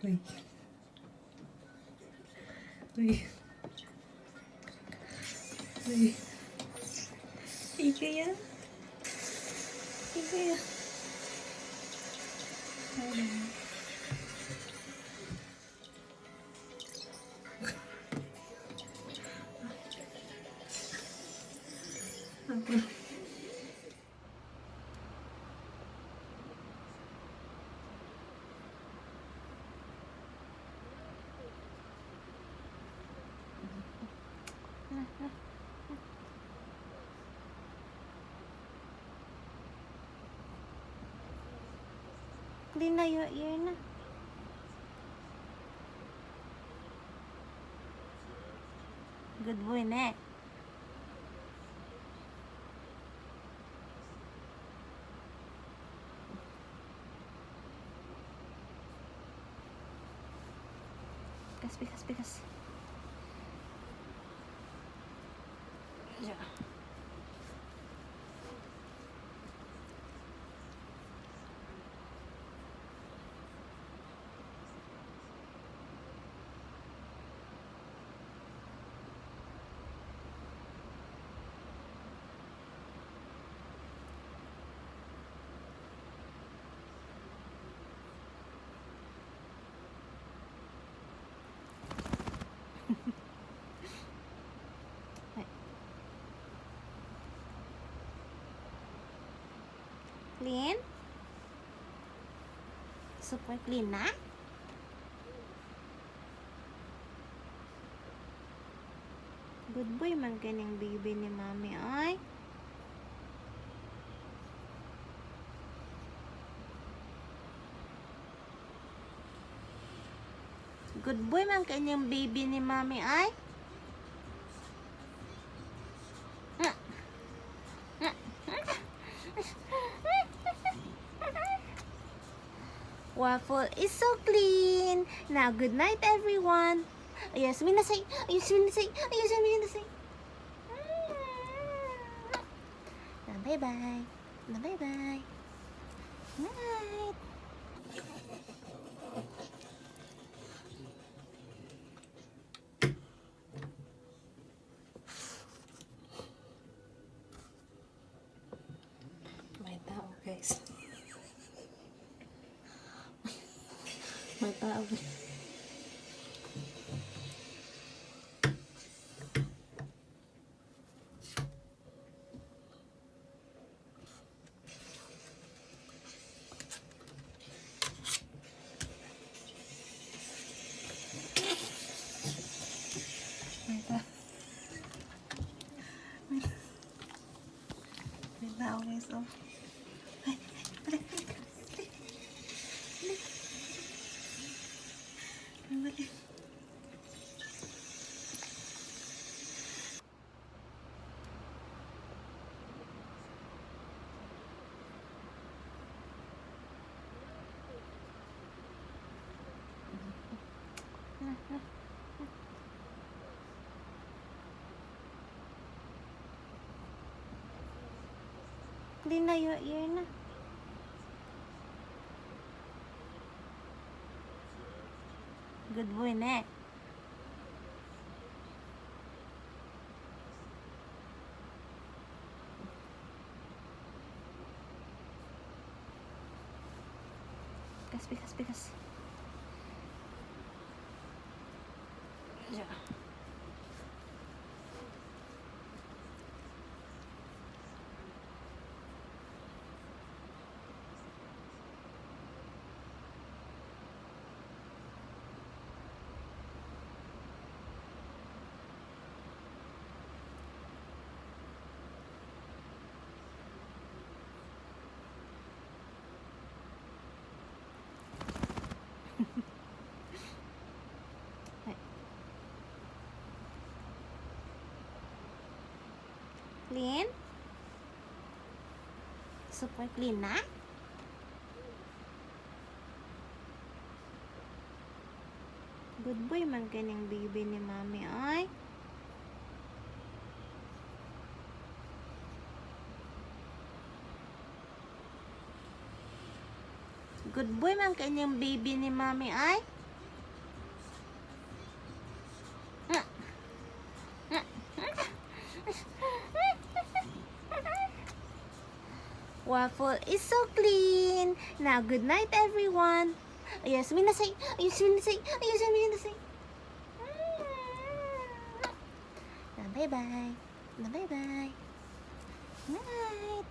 Uy. Uy. Uy. Ikaya. Ikaya. Apa? Clean na your ear na. Good boy na. Pikas. Yeah. Clean? Super clean na? Good boy man kaning baby ni mami ay. Good boy man kanyang baby ni mami ay. Waffle is so clean. Now, good night, everyone. Ayasmin na say. Bye-bye. Bye-bye. Night. May tao, guys. May tao. May tao, guys. Oh. Clean na your ear na. Good boy na. Pikas. Yeah. Clean? Super clean na? Good boy man kaning baby ni mami ay. Good boy man kanyang baby ni mami ay. Waffle is so clean. Now, good night, everyone. Ayasumin na say. Ayasumin na say. Ayasumin na say. Bye-bye. Bye-bye. Night.